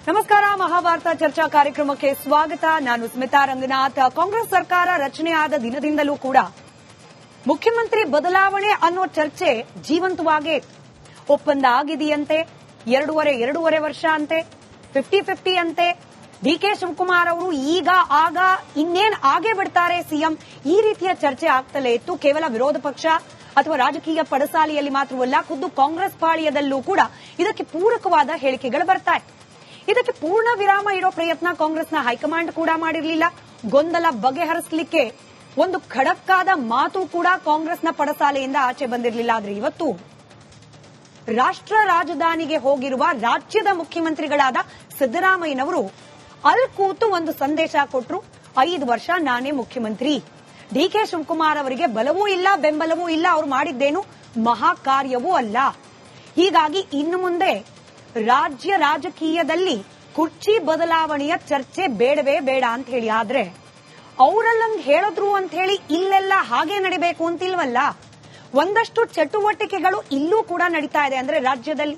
ನಮಸ್ಕಾರ. ಮಹಾಭಾರತ ಚರ್ಚಾ ಕಾರ್ಯಕ್ರಮಕ್ಕೆ ಸ್ವಾಗತ. ನಾನು ಸ್ಮಿತಾ ರಂಗನಾಥ್. ಕಾಂಗ್ರೆಸ್ ಸರ್ಕಾರ ರಚನೆಯಾದ ದಿನದಿಂದಲೂ ಕೂಡ ಮುಖ್ಯಮಂತ್ರಿ ಬದಲಾವಣೆ ಅನ್ನೋ ಚರ್ಚೆ ಜೀವಂತವಾಗೇ ಇತ್ತು. ಒಪ್ಪಂದ ಆಗಿದೆಯಂತೆ, ಎರಡೂವರೆ ವರ್ಷ ಅಂತೆ, 50-50 ಅಂತೆ. ಡಿಕೆ ಶಿವಕುಮಾರ್ ಅವರು ಈಗ ಆಗ ಇನ್ನೇನ್ ಆಗೇ ಬಿಡ್ತಾರೆ ಸಿಎಂ, ಈ ರೀತಿಯ ಚರ್ಚೆ ಆಗ್ತಲೇ ಇತ್ತು. ಕೇವಲ ವಿರೋಧ ಪಕ್ಷ ಅಥವಾ ರಾಜಕೀಯ ಪಡಸಾಲೆಯಲ್ಲಿ ಮಾತ್ರವಲ್ಲ, ಖುದ್ದು ಕಾಂಗ್ರೆಸ್ ಪಾಳ್ಯದಲ್ಲೂ ಕೂಡ ಇದಕ್ಕೆ ಪೂರಕವಾದ ಹೇಳಿಕೆಗಳು ಬರ್ತಾ ಇತ್ತು. ಇದಕ್ಕೆ ಪೂರ್ಣ ವಿರಾಮ ಇಡೋ ಪ್ರಯತ್ನ ಕಾಂಗ್ರೆಸ್ನ ಹೈಕಮಾಂಡ್ ಕೂಡ ಮಾಡಿರಲಿಲ್ಲ. ಗೊಂದಲ ಬಗೆಹರಿಸಲಿಕ್ಕೆ ಒಂದು ಖಡಕ್ಕಾದ ಮಾತು ಕೂಡ ಕಾಂಗ್ರೆಸ್ನ ಪಡಸಾಲೆಯಿಂದ ಆಚೆ ಬಂದಿರಲಿಲ್ಲ. ಆದರೆ ಇವತ್ತು ರಾಷ್ಟ್ರ ರಾಜಧಾನಿಗೆ ಹೋಗಿರುವ ರಾಜ್ಯದ ಮುಖ್ಯಮಂತ್ರಿಗಳಾದ ಸಿದ್ದರಾಮಯ್ಯನವರು ಅಲ್ಲಿ ಕೂತು ಒಂದು ಸಂದೇಶ ಕೊಟ್ಟರು. 5 ವರ್ಷ ನಾನೇ ಮುಖ್ಯಮಂತ್ರಿ. ಡಿಕೆ ಶಿವಕುಮಾರ್ ಅವರಿಗೆ ಬಲವೂ ಇಲ್ಲ, ಬೆಂಬಲವೂ ಇಲ್ಲ, ಅವರು ಮಾಡಿದ್ದೇನು ಮಹಾ ಕಾರ್ಯವೂ ಅಲ್ಲ. ಹೀಗಾಗಿ ಇನ್ನು ಮುಂದೆ ರಾಜ್ಯ ರಾಜಕೀಯದಲ್ಲಿ ಕುರ್ಚಿ ಬದಲಾವಣೆಯ ಚರ್ಚೆ ಬೇಡವೇ ಬೇಡ ಅಂತ ಹೇಳಿ. ಆದ್ರೆ ಅವರಲ್ಲಂಗ್ ಹೇಳಿದ್ರು ಅಂತ ಹೇಳಿ ಇಲ್ಲೆಲ್ಲ ಹಾಗೆ ನಡಿಬೇಕು ಅಂತಿಲ್ವಲ್ಲ. ಒಂದಷ್ಟು ಚಟುವಟಿಕೆಗಳು ಇಲ್ಲೂ ಕೂಡ ನಡೀತಾ ಇದೆ. ಅಂದ್ರೆ ರಾಜ್ಯದಲ್ಲಿ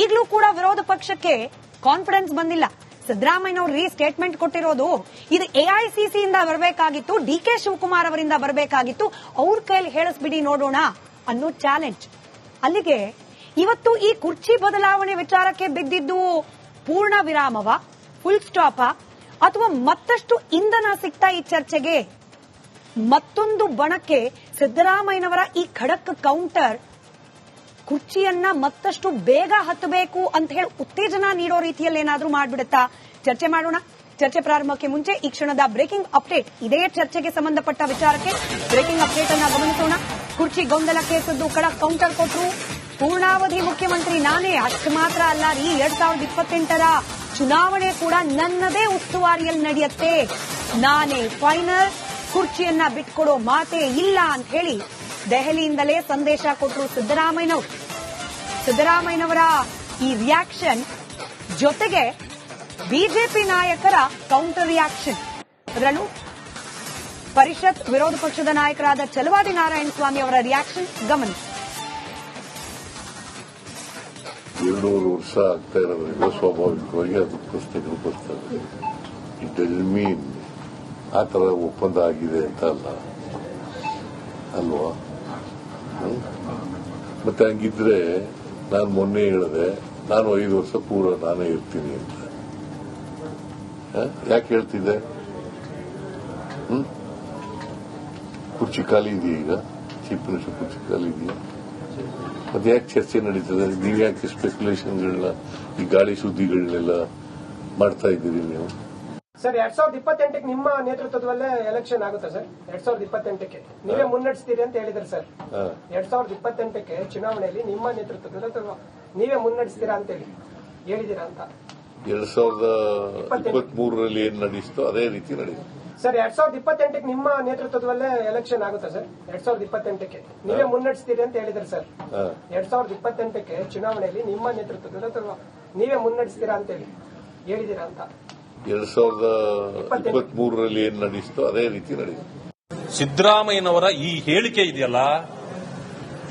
ಈಗಲೂ ಕೂಡ ವಿರೋಧ ಪಕ್ಷಕ್ಕೆ ಕಾನ್ಫಿಡೆನ್ಸ್ ಬಂದಿಲ್ಲ. ಸಿದ್ದರಾಮಯ್ಯನವರು ಸ್ಟೇಟ್ಮೆಂಟ್ ಕೊಟ್ಟಿರೋದು ಇದು ಎಐಸಿಸಿಯಿಂದ ಬರಬೇಕಾಗಿತ್ತು, ಡಿಕೆ ಶಿವಕುಮಾರ್ ಅವರಿಂದ ಬರಬೇಕಾಗಿತ್ತು, ಅವ್ರ ಕೈಯಲ್ಲಿ ಹೇಳಿಸ್ಬಿಡಿ ನೋಡೋಣ ಅನ್ನೋ ಚಾಲೆಂಜ್. ಅಲ್ಲಿಗೆ ಇವತ್ತು ಈ ಕುರ್ಚಿ ಬದಲಾವಣೆ ವಿಚಾರಕ್ಕೆ ಬಿದ್ದಿದ್ದು ಪೂರ್ಣ ವಿರಾಮವ, ಫುಲ್ ಸ್ಟಾಪ, ಅಥವಾ ಮತ್ತಷ್ಟು ಇಂಧನ ಸಿಗ್ತಾ ಈ ಚರ್ಚೆಗೆ? ಮತ್ತೊಂದು ಬಣಕ್ಕೆ ಸಿದ್ದರಾಮಯ್ಯನವರ ಈ ಖಡಕ್ ಕೌಂಟರ್ ಕುರ್ಚಿಯನ್ನ ಮತ್ತಷ್ಟು ಬೇಗ ಹತ್ತಬೇಕು ಅಂತ ಹೇಳಿ ಉತ್ತೇಜನ ನೀಡೋ ರೀತಿಯಲ್ಲಿ ಏನಾದ್ರೂ ಮಾಡ್ಬಿಡುತ್ತಾ? ಚರ್ಚೆ ಮಾಡೋಣ. ಚರ್ಚೆ ಪ್ರಾರಂಭಕ್ಕೆ ಮುಂಚೆ ಈ ಕ್ಷಣದ ಬ್ರೇಕಿಂಗ್ ಅಪ್ಡೇಟ್. ಇದೇ ಚರ್ಚೆಗೆ ಸಂಬಂಧಪಟ್ಟ ವಿಚಾರಕ್ಕೆ ಬ್ರೇಕಿಂಗ್ ಅಪ್ಡೇಟ್ ಅನ್ನ ಗಮನಿಸೋಣ. ಕುರ್ಚಿ ಗೊಂದಲಕ್ಕೆ ಸಿದ್ದು ಖಡಕ್ ಕೌಂಟರ್ ಕೊಟ್ಟರು. ಪೂರ್ಣಾವಧಿ ಮುಖ್ಯಮಂತ್ರಿ ನಾನೇ, ಅಷ್ಟು ಮಾತ್ರ ಅಲ್ಲ ರೀ, 2028ರ ಚುನಾವಣೆ ಕೂಡ ನನ್ನದೇ ಉಸ್ತುವಾರಿಯಲ್ಲಿ ನಡೆಯುತ್ತೆ, ನಾನೇ ಫೈನಲ್, ಕುರ್ಚಿಯನ್ನ ಬಿಟ್ಕೊಡೋ ಮಾತೇ ಇಲ್ಲ ಅಂತ ಹೇಳಿ ದೆಹಲಿಯಿಂದಲೇ ಸಂದೇಶ ಕೊಟ್ಟರು ಸಿದ್ದರಾಮಯ್ಯನವರು. ಸಿದ್ದರಾಮಯ್ಯನವರ ಈ ರಿಯಾಕ್ಷನ್ ಜೊತೆಗೆ ಬಿಜೆಪಿ ನಾಯಕರ ಕೌಂಟರ್ ರಿಯಾಕ್ಷನ್, ಅದರಲ್ಲೂ ಪರಿಷತ್ ವಿರೋಧ ಪಕ್ಷದ ನಾಯಕರಾದ ಛಲವಾದಿ ನಾರಾಯಣ ಸ್ವಾಮಿ ಅವರ ರಿಯಾಕ್ಷನ್ ಗಮನಿಸಿ. 200 ವರ್ಷ ಆಗ್ತಾ ಇರೋದ್ರಿಂದ ಸ್ವಾಭಾವಿಕವಾಗಿ ಅದು ಪ್ರಶ್ನೆಗಳು ಬರ್ತವೆ. ಇಟ್ ಡಸಂಟ್ ಮೀನ್ ಆ ತರ ಒಪ್ಪಂದ ಆಗಿದೆ ಅಂತ ಅಲ್ವಾ? ಮತ್ತೆ ಹಂಗಿದ್ರೆ ನಾನು ಮೊನ್ನೆ ಹೇಳಿದೆ ನಾನು 5 ವರ್ಷ ಪೂರ ನಾನೇ ಇರ್ತೀನಿ ಅಂತ. ಯಾಕೆ ಹೇಳ್ತಿದ್ದೆ? ಕುರ್ಚಿ ಖಾಲಿ ಇದೆಯಾ? ಈಗ ಚೀಫ್ ಮಿನಿಸ್ಟರ್ ಕುರ್ಚಿ ಖಾಲಿ ಇದೆಯಾ? ಮತ್ತೆ ಯಾಕೆ ಚರ್ಚೆ ನಡೀತದೆ? ನೀವ್ಯಾಕೆ ಸ್ಪೆಕ್ಯುಲೇಷನ್ಗಳನ್ನ, ಈ ಗಾಳಿ ಸುದ್ದಿಗಳನ್ನೆಲ್ಲ ಮಾಡ್ತಾ ಇದ್ದೀರಿ ನೀವು? ಸರ್, 2028ಕ್ಕೆ ನಿಮ್ಮ ನೇತೃತ್ವದಲ್ಲೇ ಎಲೆಕ್ಷನ್ ಆಗುತ್ತೆ ಸರ್. 2028ಕ್ಕೆ ನೀವೇ ಮುನ್ನಡೆಸ್ತೀರಿ ಅಂತ ಹೇಳಿದ್ರಿ ಸರ್. 2028ಕ್ಕೆ ಚುನಾವಣೆಯಲ್ಲಿ ನಿಮ್ಮ ನೇತೃತ್ವದಲ್ಲಿ ನೀವೇ ಮುನ್ನಡೆಸ್ತೀರಾ ಅಂತ ಹೇಳಿದೀರಾ ಅಂತ. 2023ರಲ್ಲಿ ಏನ್ ನಡೆಯಿತೋ ಅದೇ ರೀತಿ ನಡೆಯುತ್ತೆ ಸರ್. 2028ಕ್ಕೆ ನಿಮ್ಮ ನೇತೃತ್ವದಲ್ಲೇ ಎಲೆಕ್ಷನ್ ಆಗುತ್ತೆ ಸರ್. 2028ಕ್ಕೆ ನೀವೇ ಮುನ್ನಡೆಸ್ತೀರಿ ಅಂತ ಹೇಳಿದ್ರಿ ಸರ್. 2028ಕ್ಕೆ ಚುನಾವಣೆಯಲ್ಲಿ ನಿಮ್ಮ ನೇತೃತ್ವದಲ್ಲಿ ನೀವೇ ಮುನ್ನಡೆಸ್ತೀರಾ ಅಂತ ಹೇಳಿದೀರಾ ಅಂತ. 2023ರಲ್ಲಿ ಏನ್ ನಡೆಯಿತೋ ಅದೇ ರೀತಿ ನಡೆಯುತ್ತೆ. ಸಿದ್ದರಾಮಯ್ಯನವರ ಈ ಹೇಳಿಕೆ ಇದೆಯಲ್ಲ,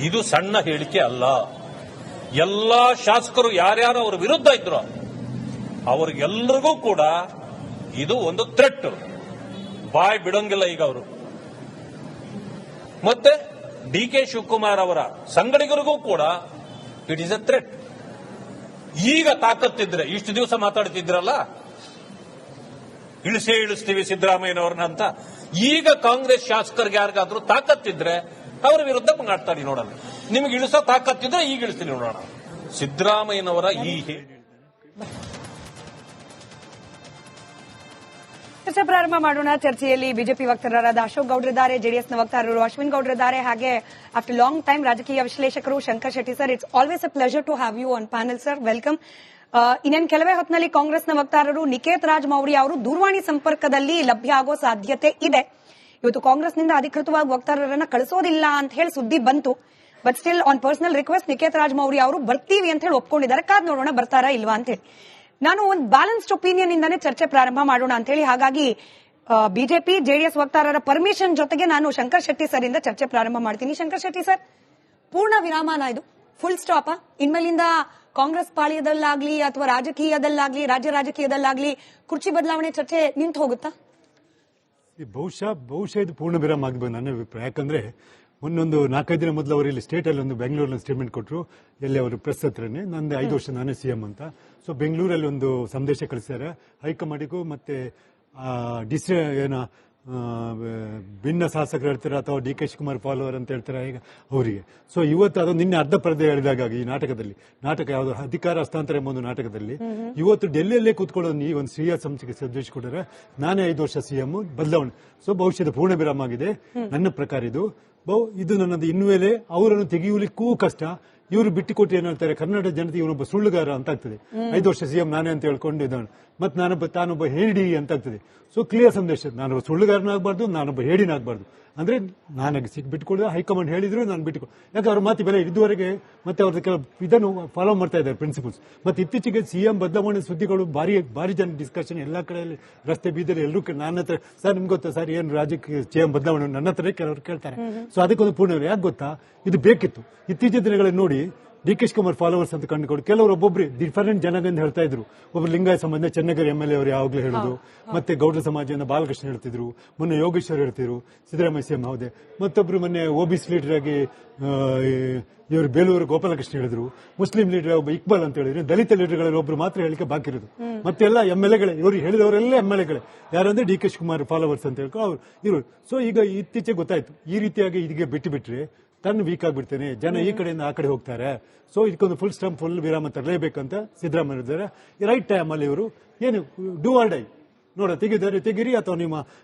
ಇದು ಸಣ್ಣ ಹೇಳಿಕೆ ಅಲ್ಲ. ಎಲ್ಲಾ ಶಾಸಕರು ಯಾರ್ಯಾರು ಅವರ ವಿರುದ್ಧ ಇದ್ರು ಅವ್ರಿಗೆಲ್ಲರಿಗೂ ಕೂಡ ಇದು ಒಂದು ಥ್ರೆಟ್. ಬಾಯ್ ಬಿಡೋಂಗಿಲ್ಲ ಈಗ ಅವರು. ಮತ್ತೆ ಡಿಕೆ ಶಿವಕುಮಾರ್ ಅವರ ಸಂಗಡಿಗರಿಗೂ ಕೂಡ ಇಟ್ ಈಸ್ ಎ ಥ್ರೆಟ್. ಈಗ ತಾಕತ್ತಿದ್ರೆ, ಇಷ್ಟು ದಿವಸ ಮಾತಾಡ್ತಿದ್ರಲ್ಲ ಇಳಿಸ್ತೀವಿ ಸಿದ್ದರಾಮಯ್ಯನವ್ರನ್ನ ಅಂತ, ಈಗ ಕಾಂಗ್ರೆಸ್ ಶಾಸಕರಿಗೆ ಯಾರಿಗಾದ್ರೂ ತಾಕತ್ತಿದ್ರೆ ಅವರ ವಿರುದ್ಧ ಮಾತಾಡಿ ನೋಡೋಣ. ನಿಮಗೆ ಇಳಿಸೋ ತಾಕತ್ತಿದ್ರೆ ಈಗ ಇಳಿಸ್ತೀನಿ ನೋಡೋಣ. ಸಿದ್ದರಾಮಯ್ಯನವರ ಈ ಚರ್ಚೆ ಪ್ರಾರಂಭ ಮಾಡೋಣ. ಚರ್ಚೆಯಲ್ಲಿ ಬಿಜೆಪಿ ವಕ್ತಾರರಾದ ಅಶೋಕ್ ಗೌಡ್ರಿದ್ದಾರೆ, ಜೆಡಿಎಸ್ನ ವಕ್ತಾರರು ಅಶ್ವಿನ್ ಗೌಡ್ರಿದ್ದಾರೆ, ಹಾಗೆ ಆಫ್ಟರ್ ಲಾಂಗ್ ಟೈಮ್ ರಾಜಕೀಯ ವಿಶ್ಲೇಷಕರು Shankar Shetty sir. It's always a pleasure to have you on panel sir. Welcome. ಇನ್ನೇನು ಕೆಲವೇ ಹೊತ್ತಿನಲ್ಲಿ ಕಾಂಗ್ರೆಸ್ನ ವಕ್ತಾರರು ನಿಕೇತ್ ರಾಜ್ ಮೌರ್ಯ ಅವರು ದೂರವಾಣಿ ಸಂಪರ್ಕದಲ್ಲಿ ಲಭ್ಯ ಆಗೋ ಸಾಧ್ಯತೆ ಇದೆ. ಇವತ್ತು ಕಾಂಗ್ರೆಸ್ನಿಂದ ಅಧಿಕೃತವಾಗಿ ವಕ್ತಾರರನ್ನ ಕಳಿಸೋದಿಲ್ಲ ಅಂತ ಹೇಳಿ ಸುದ್ದಿ ಬಂತು. But still on personal request Niket Raj Maurya ಅವರು ಬರ್ತೀವಿ ಅಂತ ಹೇಳಿ ಒಪ್ಕೊಂಡಿದ್ದಾರೆ. ಕಾದ್ ನೋಡೋಣ ಬರ್ತಾರಾ ಇಲ್ವಾ ಅಂತ ಹೇಳಿ. ನಾನು ಒಂದು ಬ್ಯಾಲೆನ್ಸ್ಡ್ ಒಪಿನಿಯನ್ ಇಂದಾನೆ ಚರ್ಚೆ ಪ್ರಾರಂಭ ಮಾಡೋಣ ಅಂತ ಹೇಳಿ, ಹಾಗಾಗಿ ಬಿಜೆಪಿ ಜೆಡಿಎಸ್ ವಕ್ತಾರರ ಪರ್ಮಿಷನ್ ಜೊತೆಗೆ ನಾನು ಶಂಕರ್ ಶೆಟ್ಟಿ ಸರ್ ಇಂದ ಚರ್ಚೆ ಪ್ರಾರಂಭ ಮಾಡ್ತೀನಿ. ಶಂಕರ್ ಶೆಟ್ಟಿ ಸರ್, ಪೂರ್ಣ ವಿರಾಮನ ಇದು ಫುಲ್ ಸ್ಟಾಪ್. ಇನ್ಮೇಲಿಂದ ಕಾಂಗ್ರೆಸ್ ಪಾಳ್ಯದಲ್ಲಾಗ್ಲಿ ಅಥವಾ ರಾಜಕೀಯದಲ್ಲಾಗ್ಲಿ, ರಾಜ್ಯ ರಾಜಕೀಯದಲ್ಲಾಗ್ಲಿ ಕುರ್ಚಿ ಬದಲಾವಣೆ ಚರ್ಚೆ ನಿಂತು ಹೋಗುತ್ತಾ? ಬಹುಶಃ ಇದು ಪೂರ್ಣ ವಿರಾಮ ಆಗಬೇಕು ನನ್ನ ಅಭಿಪ್ರಾಯ. ಯಾಕಂದ್ರೆ ಮೊನ್ನೊಂದು 4-5 ದಿನ ಮೊದಲು ಅವರು ಇಲ್ಲಿ ಸ್ಟೇಟಲ್ಲಿ ಒಂದು ಬೆಂಗಳೂರಲ್ಲಿ ಸ್ಟೇಟ್ಮೆಂಟ್ ಕೊಟ್ಟರು, ಎಲ್ಲಿ ಅವರು ಪ್ರೆಸ್ ಹತ್ರನೇ ನಂದು 5 ವರ್ಷ ನಾನೇ ಸಿಎಂ ಅಂತ. ಸೊ ಬೆಂಗಳೂರಲ್ಲಿ ಒಂದು ಸಂದೇಶ ಕಳಿಸಿದ್ದಾರೆ ಹೈಕಮಾಂಡಿಗೂ, ಮತ್ತೆ ಭಿನ್ನ ಶಾಸಕರು ಹೇಳ್ತಾರೆ ಅಥವಾ ಡಿ.ಕೆ. ಶಿವಕುಮಾರ್ ಫಾಲೋವರ್ ಅಂತ ಹೇಳ್ತಾರೆ ಈಗ ಅವರಿಗೆ. ಸೊ ಇವತ್ತು ಅದು ನಿನ್ನೆ ಅರ್ಧ ಪರದೆ ಹೇಳಿದಾಗ ಈ ನಾಟಕ ಯಾವುದು ಅಧಿಕಾರ ಹಸ್ತಾಂತರ ಎಂಬ ಒಂದು ನಾಟಕದಲ್ಲಿ ಇವತ್ತು ಡೆಲ್ಲಿಯಲ್ಲೇ ಕೂತ್ಕೊಳ್ಳೋದು ಈ ಒಂದು ಸಿಎಂ ಸಂಸ್ಥೆಗೆ ಸಂದೇಶ ಕೊಟ್ಟರೆ ನಾನೇ 5 ವರ್ಷ ಸಿಎಂ ಬದಲಾವಣೆ. ಸೊ ಭವಿಷ್ಯದ ಪೂರ್ಣ ವಿರಾಮ ಆಗಿದೆ ನನ್ನ ಪ್ರಕಾರ. ಇದು ನನ್ನದು ಇನ್ನುವೇಳೆ ಅವರನ್ನು ತೆಗೆಯಲಿಕ್ಕೂ ಕಷ್ಟ. ಇವರು ಬಿಟ್ಟುಕೊಟ್ಟು ಏನ್ ಹೇಳ್ತಾರೆ, ಕರ್ನಾಟಕ ಜನತೆ ಇವನೊಬ್ಬ ಸುಳ್ಳುಗಾರ ಅಂತ ಆಗ್ತದೆ. 5 ವರ್ಷ ಸಿಎಂ ನಾನೇ ಅಂತ ಹೇಳ್ಕೊಂಡಿದ್ದಾನೆ, ಮತ್ತೆ ತಾನೊಬ್ಬ ಹೇಡಿ ಅಂತ ಆಗ್ತದೆ. ಸೊ ಕ್ಲಿಯರ್ ಸಂದೇಶ, ನಾನೊಬ್ಬ ಸುಳ್ಳುಗಾರನಾಗಬಾರ್ದು, ನಾನೊಬ್ಬ ಹೇಡಿನಾಗಬಾರ್ದು. ಅಂದ್ರೆ ನನಗೆ ಬಿಟ್ಕೊಡ ಹೈಕಮಾಂಡ್ ಹೇಳಿದ್ರು ನಾನು ಬಿಟ್ಟುಕೊಡು. ಯಾಕೆ ಅವ್ರ ಮಾತಿ ಬೆಲೆ ಇದುವರೆಗೆ ಮತ್ತೆ ಅವ್ರದ್ದು ಕೆಲವು ಇದನ್ನು ಫಾಲೋ ಮಾಡ್ತಾ ಇದ್ದಾರೆ ಪ್ರಿನ್ಸಿಪಲ್ಸ್. ಮತ್ತೆ ಇತ್ತೀಚೆಗೆ ಸಿಎಂ ಬದಲಾವಣೆ ಸುದ್ದಿಗಳು ಭಾರಿ ಜನ ಡಿಸ್ಕಷನ್ ಎಲ್ಲಾ ಕಡೆಯಲ್ಲಿ, ರಸ್ತೆ ಬೀದಿಯಲ್ಲಿ ಎಲ್ಲರೂ ನನ್ನ ಹತ್ರ ಸರ್ ನಿಮ್ಗೆ ಗೊತ್ತಾ ಸರ್ ಏನು ರಾಜ್ಯಕ್ಕೆ ಸಿಎಂ ಬದಲಾವಣೆ ನನ್ನ ಹತ್ರ ಕೆಲವರು ಕೇಳ್ತಾರೆ. ಸೊ ಅದಕ್ಕೊಂದು ಪೂರ್ಣ ಯಾಕೆ ಗೊತ್ತಾ, ಇದು ಬೇಕಿತ್ತು. ಇತ್ತೀಚಿನ ದಿನಗಳಲ್ಲಿ ನೋಡಿ ಡಿ.ಕೆ. ಶಿವಕುಮಾರ್ ಫಾಲೋವರ್ಸ್ ಅಂತ ಕಂಡುಕೊಂಡು ಕೆಲವರು ಒಬ್ಬೊಬ್ರು ಡಿಫರೆಂಟ್ ಜನಗಳಿಂದ ಹೇಳ್ತಾ ಇದ್ರು. ಒಬ್ರು ಲಿಂಗಾಯತ ಸಂಬಂಧ ಚೆನ್ನಗಿರಿ MLA ಅವರು ಯಾವಾಗಲೂ ಹೇಳುದು, ಮತ್ತೆ ಗೌಡ್ರ ಸಮಾಜದಿಂದ ಬಾಲಕೃಷ್ಣ ಹೇಳ್ತಿದ್ರು, ಮೊನ್ನೆ ಯೋಗೇಶ್ವರ್ ಹೇಳ್ತಿದ್ರು ಸಿದ್ದರಾಮಯ್ಯ ಸಿಎಂ ಹೌದೇ, ಮತ್ತೊಬ್ರು ಮೊನ್ನೆ OBC ಲೀಡರ್ ಆಗಿ ಇವರು ಬೇಲೂರು ಗೋಪಾಲಕೃಷ್ಣ ಹೇಳಿದ್ರು, ಮುಸ್ಲಿಂ ಲೀಡರ್ ಒಬ್ಬ ಇಕ್ಬಾಲ್ ಅಂತ ಹೇಳಿದ್ರು, ದಲಿತ ಲೀಡರ್ಗಳಲ್ಲಿ ಒಬ್ರು ಮಾತ್ರ ಹೇಳಿಕೆ ಬಾಕಿ ಇರೋದು. ಮತ್ತೆಲ್ಲ MLAಗಳೇ, ಇವರು ಹೇಳಿದವರೆಲ್ಲ MLAಗಳೇ. ಯಾರಂದ್ರೆ ಡಿ.ಕೆ. ಶಿವಕುಮಾರ್ ಫಾಲೋವರ್ಸ್ ಅಂತ ಹೇಳ್ಕೊ ಅವ್ರು ಇವರು. ಸೊ ಈಗ ಇತ್ತೀಚೆಗೆ ಗೊತ್ತಾಯ್ತು ಈ ರೀತಿಯಾಗಿ ಇದಕ್ಕೆ ಬಿಟ್ಟರೆ ತನ್ನ ವೀಕ್ ಆಗ್ಬಿಡ್ತೇನೆ, ಜನ ಈ ಕಡೆಯಿಂದ ಆ ಕಡೆ ಹೋಗ್ತಾರೆ. ಸೊ ಇದಕ್ಕೊಂದು ಫುಲ್ ವಿರಾಮ ತರಲೇಬೇಕಂತ ಸಿದ್ದರಾಮಯ್ಯ ಇದ್ದಾರೆ. ರೈಟ್ ಟೈಮ್ ಅಲ್ಲಿ ಇವರು ಏನು ಡೂ ಆರ್ ಡೈ ನೋಡ ತೆಗಿರಿ ಅಥವಾ ನಿಮ್ಮ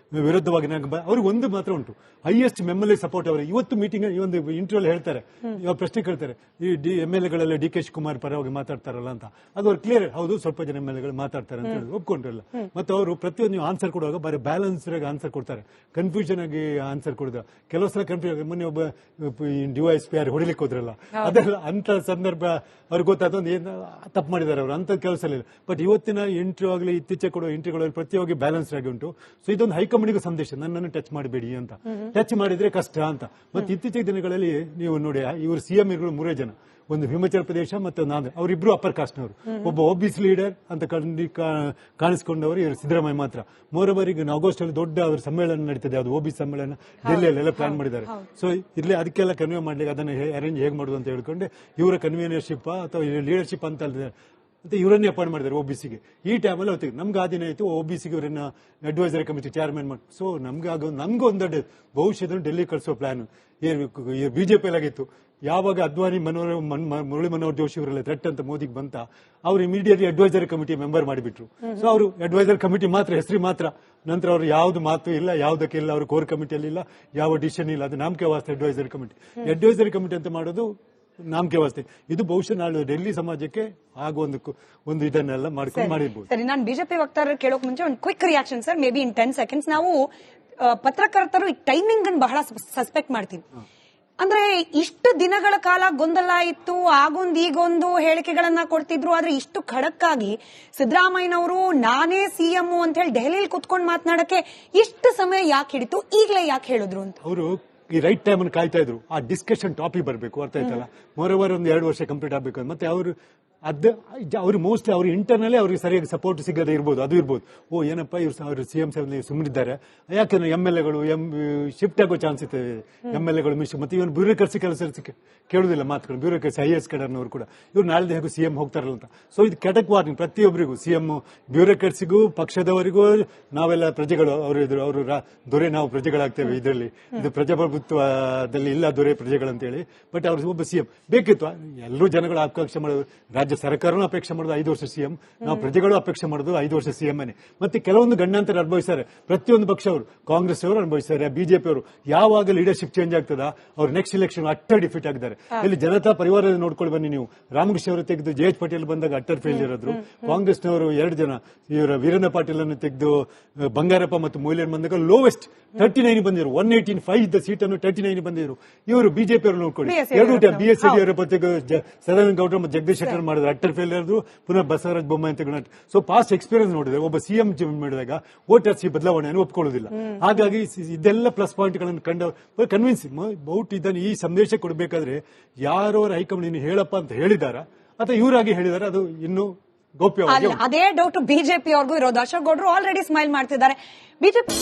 ವಿರುದ್ಧವಾಗಿ ಅವ್ರಿಗೆ ಒಂದು ಮಾತ್ರ ಉಂಟು, ಹೈಯೆಸ್ಟ್ MLA ಸಪೋರ್ಟ್ ಅವರು. ಇವತ್ತು ಮೀಟಿಂಗ್ ಈ ಒಂದು ಇಂಟರ್ವ್ಯೂ ಹೇಳ್ತಾರೆ, ಇವಾಗ ಪ್ರಶ್ನೆ ಕೇಳ್ತಾರೆ, ಈ MLAಗಳೆಲ್ಲ ಡಿ.ಕೆ. ಶಿವಕುಮಾರ್ ಪರವಾಗಿ ಮಾತಾಡ್ತಾರಲ್ಲ ಅಂತ. ಅದು ಅವ್ರು ಕ್ಲಿಯರ್, ಹೌದು ಸ್ವಲ್ಪ ಜನ MLAಗಳು ಮಾತಾಡ್ತಾರೆ ಅಂತ ಹೇಳಿ ಒಪ್ಕೊಂಡ್ರಲ್ಲ. ಮತ್ತೆ ಅವರು ಪ್ರತಿಯೊಂದು ಆನ್ಸರ್ ಕೊಡುವಾಗ ಬರೀ ಬ್ಯಾಲೆನ್ಸ್ ಆಗಿ ಆನ್ಸರ್ ಕೊಡ್ತಾರೆ, ಕನ್ಫ್ಯೂಷನ್ ಆಗಿ ಆನ್ಸರ್ ಕೊಡಿದ. ಕೆಲವು ಸಲ ಕನ್ಫ್ಯೂಷನ್, ಮೊನ್ನೆ ಒಬ್ಬ DYSP ಹೊಡಿಲಿಕ್ಕೆ ಹೋದ್ರಲ್ಲ, ಅದೆಲ್ಲ ಅಂತ ಸಂದರ್ಭ ಅವ್ರಿಗೆ ಗೊತ್ತಾದ ಏನು ತಪ್ಪು ಮಾಡಿದ್ದಾರೆ ಅವರು, ಅಂತ ಕೆಲಸ ಇಲ್ಲ. ಬಟ್ ಇವತ್ತಿನ ಇಂಟರ್ವ್ಯೂ ಆಗಲಿ ಇತ್ತೀಚೆಗೆ ಕೊಡುವ ಇಂಟರ್ವ್ಯೂಗಳಲ್ಲಿ ಪ್ರತಿಯೊಬ್ಬ ಬ್ಯಾಲೆನ್ಸ್ ಆಗಿ ಉಂಟು. ಸೊ ಇದೊಂದು ಹೈಕಮಾಂಡಿಗೂ ಸಂದೇಶ, ನನ್ನನ್ನು ಟಚ್ ಮಾಡಬೇಡಿ ಅಂತ. ಟಚ್ ಮಾಡಿದ್ರೆ ಕಷ್ಟ ಅಂತ. ಮತ್ತೆ ಇತ್ತೀಚೆಗೆ ದಿನಗಳಲ್ಲಿ ನೀವು ನೋಡಿ, ಇವರು ಸಿಎಂ ಇರುಗಳು 3 ಜನ, ಒಂದು ಹಿಮಾಚಲ ಪ್ರದೇಶ ಮತ್ತು ನಾನು, ಅವರಿಬ್ರು ಅಪ್ಪರ್ ಕಾಸ್ಟ್ನವರು. ಒಬ್ಬ OBC ಲೀಡರ್ ಅಂತ ಕಾಣಿಸಿಕೊಂಡವರು ಇವರು ಸಿದ್ದರಾಮಯ್ಯ ಮಾತ್ರ. ಮೋರವರಿಗೆ ಆಗಸ್ಟ್ ಅಲ್ಲಿ ದೊಡ್ಡ ಅವ್ರ ಸಮ್ಮೇಳನ ನಡೀತದೆ, ಅದು OBC ಸಮ್ಮೇಳನ ಡೆಲ್ಲಿಯಲ್ಲೆಲ್ಲ ಪ್ಲಾನ್ ಮಾಡಿದ್ದಾರೆ. ಸೊ ಇಲ್ಲಿ ಅದಕ್ಕೆಲ್ಲ ಕನ್ವೆ ಮಾಡ್ಲಿಕ್ಕೆ ಅದನ್ನು ಅರೇಂಜ್ ಹೇಗೆ ಮಾಡುದು ಅಂತ ಹೇಳ್ಕೊಂಡು ಇವರ ಕನ್ವೀನರ್ಶಿಪ್ ಅಥವಾ ಲೀಡರ್ಶಿಪ್ ಅಂತ ಮತ್ತೆ ಇವರನ್ನೇ ಅಪಾಯಿಂಟ್ ಮಾಡಿದ್ದಾರೆ OBCಗೆ. ಈ ಟೈಮಲ್ಲಿ ಹೊತ್ತಿಗೆ ನಮ್ಗೆ ಆ ದಿನ ಆಯಿತು OBCಗೆ ಇವರನ್ನ ಅಡ್ವೈಸರಿ ಕಮಿಟಿ ಚೇರ್ಮನ್ ಮಾಡಿ. ಸೊ ನಮ್ಗೆ ಒಂದು ದೊಡ್ಡ ಭವಿಷ್ಯದ ಡೆಲ್ಲಿ ಕಳಿಸೋ ಪ್ಲಾನ್ ಬಿಜೆಪಿಯಲ್ಲಿ ಆಗಿತ್ತು. ಯಾವಾಗ ಅದ್ವಾನಿ ಮುರಳಿ ಮನೋಹರ್ ಜೋಶಿ ಅವರೆಲ್ಲ ಥ್ರೆಟ್ ಅಂತ ಮೋದಿಗೆ ಬಂತ, ಅವ್ರು ಇಮಿಡಿಯೇಟ್ಲಿ ಅಡ್ವೈಸರಿ ಕಮಿಟಿ ಮೆಂಬರ್ ಮಾಡಿಬಿಟ್ರು. ಸೊ ಅವರು ಅಡ್ವೈಸರಿ ಕಮಿಟಿ ಮಾತ್ರ, ಹೆಸರು ಮಾತ್ರ. ನಂತರ ಅವರು ಯಾವ್ದು ಮಾತು ಇಲ್ಲ, ಯಾವುದಕ್ಕೆ ಇಲ್ಲ, ಅವರು ಕೋರ್ ಕಮಿಟಿಯಲ್ಲಿ ಇಲ್ಲ, ಯಾವ ಡಿಸಿಷನ್ ಇಲ್ಲ. ಅದು ನಾಮಕೆ ವಾಸ್ತೆ ಅಡ್ವೈಸರಿ ಕಮಿಟಿ ಅಂತ ಮಾಡೋದು ನಾಮಕೆ ವಾಸ್ತೆ. ಇದು ಬಹುಶಃ ನಾಳೆ ಡೆಲ್ಲಿ ಸಮಾಜಕ್ಕೆ ಆಗುವ ಒಂದು ಇದನ್ನೆಲ್ಲ ಮಾಡ್ಕೊಂಡು ಮಾಡಿರ್ಬೋದು. ಸರಿ, ನಾನು ಬಿಜೆಪಿ ವಕ್ತಾರರು ಕೇಳೋಕ್ ಮುಂಚೆ ಒಂದು quick reaction sir, may be in 10 seconds. ನಾವು ಪತ್ರಕರ್ತರು ಈ ಟೈಮಿಂಗ್ ಅನ್ನು ಬಹಳ ಸಸ್ಪೆಕ್ಟ್ ಮಾಡ್ತೀವಿ. ಅಂದ್ರೆ ಇಷ್ಟು ದಿನಗಳ ಕಾಲ ಗೊಂದಲ ಇತ್ತು, ಆಗೊಂದು ಈಗೊಂದು ಹೇಳಿಕೆಗಳನ್ನ ಕೊಡ್ತಿದ್ರು. ಆದ್ರೆ ಇಷ್ಟು ಖಡಕ್ ಆಗಿ ಸಿದ್ದರಾಮಯ್ಯನವರು ನಾನೇ ಸಿಎಂ ಅಂತ ಹೇಳಿ ದೆಹಲಿಯಲ್ಲಿ ಕುತ್ಕೊಂಡು ಮಾತನಾಡಕ್ಕೆ ಇಷ್ಟು ಸಮಯ ಯಾಕೆ ಹಿಡಿತು, ಈಗಲೇ ಯಾಕೆ ಹೇಳಿದ್ರು ಅಂತ ಅವರು ಈ ರೈಟ್ ಟೈಮ್ ಅನ್ನು ಕಾಯ್ತಾ ಇದ್ರು. ಆ ಡಿಸ್ಕಷನ್ ಟಾಪಿಕ್ ಬರಬೇಕು, ಅರ್ಥ ಆಯ್ತಲ್ಲ. ಮೋರವರ್ ಒಂದು 2 ವರ್ಷ ಕಂಪ್ಲೀಟ್ ಆಗಬೇಕು. ಮತ್ತೆ ಅವ್ರು ಮೋಸ್ಟ್ಲಿ ಅವ್ರ ಇಂಟರ್ನಲ್ಲೇ ಅವ್ರಿಗೆ ಸರಿಯಾಗಿ ಸಪೋರ್ಟ್ ಸಿಗದೆ ಇರ್ಬೋದು, ಅದು ಇರ್ಬೋದು. ಏನಪ್ಪ ಇವ್ರು ಸಿಎಂ ಸುಮ್ಮನಿದ್ದಾರೆ, ಯಾಕಂದ್ರೆ MLAಗಳು ಶಿಫ್ಟ್ ಆಗೋ ಚಾನ್ಸ್ ಇರ್ತದೆ, MLAಗಳು ಮಿಸ್. ಮತ್ತೆ ಇವನು ಬ್ಯೂರೋಕ್ರಸಿ ಕೆಲಸ ಕೇಳುದಿಲ್ಲ ಮಾತುಗಳು, ಬ್ಯೂರೋಕ್ರಸಿ IAS ಕಡೆಯವರು ಕೂಡ ಇವ್ರು ನಾಳೆ ಹೇಗೂ ಸಿಎಂ ಹೋಗ್ತಾರಲ್ಲ ಅಂತ. ಸೊ ಇದು ಕೆಟಕ್ ವಾರ್ನಿಂಗ್ ಪ್ರತಿಯೊಬ್ಬರಿಗೂ, ಸಿಎಂ ಬ್ಯೂರೋಕ್ರಸಿಗೂ ಪಕ್ಷದವರಿಗೂ. ನಾವೆಲ್ಲ ಪ್ರಜೆಗಳು, ಅವರು ದೊರೆ, ನಾವು ಪ್ರಜೆಗಳಾಗ್ತೇವೆ. ಇದರಲ್ಲಿ ಇದು ಪ್ರಜಾಪ್ರಭುತ್ವದಲ್ಲಿ ಇಲ್ಲ ದೊರೆ ಪ್ರಜೆಗಳಂತ ಹೇಳಿ. ಬಟ್ ಅವ್ರು ಒಬ್ಬ ಸಿಎಂ ಬೇಕಿತ್ತು. ಎಲ್ಲರೂ ಜನಗಳು ಆಕಾಂಕ್ಷೆ ಮಾಡೋದು, ರಾಜ್ಯ ಸರ್ಕಾರನೂ ಅಪೇಕ್ಷೆ ಮಾಡೋದು 5 ವರ್ಷ ಸಿಎಂ, ನಾವು ಪ್ರಜೆಗಳು ಅಪೇಕ್ಷೆ ಮಾಡೋದು 5 ವರ್ಷ ಸಿಎಂ ಅನ್ನೇ. ಮತ್ತೆ ಕೆಲವೊಂದು ಗಂಡಾಂತರ ಅನುಭವಿಸ್ತಾರೆ ಪ್ರತಿಯೊಂದು ಪಕ್ಷ ಅವರು. ಕಾಂಗ್ರೆಸ್ ಅವರು ಅನುಭವಿಸ್ತಾರೆ, ಬಿಜೆಪಿ ಅವರು. ಯಾವಾಗ ಲೀಡರ್ಶಿಪ್ ಚೇಂಜ್ ಆಗ್ತದ ಅವ್ರು ನೆಕ್ಸ್ಟ್ ಇಲೆಕ್ಷನ್ ಅಟ್ಟರ್ ಡಿಫೀಟ್ ಆಗಿದ್ದಾರೆ. ಇಲ್ಲಿ ಜನತಾ ಪರಿವಾರ ನೋಡ್ಕೊಂಡು ಬನ್ನಿ ನೀವು. ರಾಮಕೃಷ್ಣ ಅವರು ತೆಗೆದು JH ಪಟೇಲ್ ಬಂದಾಗ ಅಟ್ಟರ್ ಫೇಲ್ಯೂರ್ ಆದ್ರು. ಕಾಂಗ್ರೆಸ್ನವರು 2 ಜನ, ಇವರ ವೀರಣ್ಣ ಪಾಟೀಲ್ ಅನ್ನು ತೆಗೆದು ಬಂಗಾರಪ್ಪ ಮತ್ತು ಮೊಯ್ಲಿಯನ್ ಬಂದಾಗ ಲೋವೆಸ್ಟ್ 39 ಬಂದಿದ್ರು. 185 ಇದ್ದ ಸೀಟನ್ನು 39 ಬಂದಿದ್ರು. ಇವರು ಬಿಜೆಪಿ ಅವರು ನೋಡ್ಕೊಳ್ಳಿ 2 ಟೈಮ್ BS ಯಡಿಯೂರಪ್ಪ ಸದಾನಂದ ಗೌಡ್ರ ಮತ್ತು ಜಗದೀಶ್ ಶೆಟ್ಟರ್ ಮಾಡಿದ್ದಾರೆ. ಮಾಡಿದ್ರು, ಅಟ್ಟರ್ ಫೇಲಿಯರ್ ಪುನಃ ಬಸವರಾಜ ಬೊಮ್ಮಾಯಿ ಅಂತ. ಸೊ ಪಾಸ್ಟ್ ಎಕ್ಸ್ಪೀರಿಯನ್ಸ್ ನೋಡಿದ್ರೆ ಒಬ್ಬ ಸಿಎಂ ಮಾಡಿದಾಗ ವೋಟರ್ಸ್ ಈ ಬದಲಾವಣೆಯನ್ನು ಒಪ್ಕೊಳ್ಳೋದಿಲ್ಲ. ಹಾಗಾಗಿ ಇದೆಲ್ಲ ಪ್ಲಸ್ ಪಾಯಿಂಟ್ ಗಳನ್ನು ಕನ್ವಿನ್ಸಿಂಗ್ ಬೌಟ್ ಇದನ್ನು ಈ ಸಂದೇಶ ಕೊಡಬೇಕಾದ್ರೆ ಯಾರೋ ಹೈಕಮಾಂಡ್ ಇನ್ನು ಹೇಳಪ್ಪ ಅಂತ ಹೇಳಿದಾರ ಅಥವಾ ಇವರಾಗಿ ಹೇಳಿದಾರೆ ಅದು ಇನ್ನು ಗೌಪ್ಯವಾಗಿ. ಅದೇ ಡೌಟ್ ಬಿಜೆಪಿ ಅವ್ರಿಗೂ ಇರೋದು. ಅಶೋಕ್ ಗೌಡ್ರು ಆಲ್ರೆಡಿ ಸ್ಮೈಲ್ ಮಾಡ್ತಿದ್ದಾರೆ. ಬಿಜೆಪಿ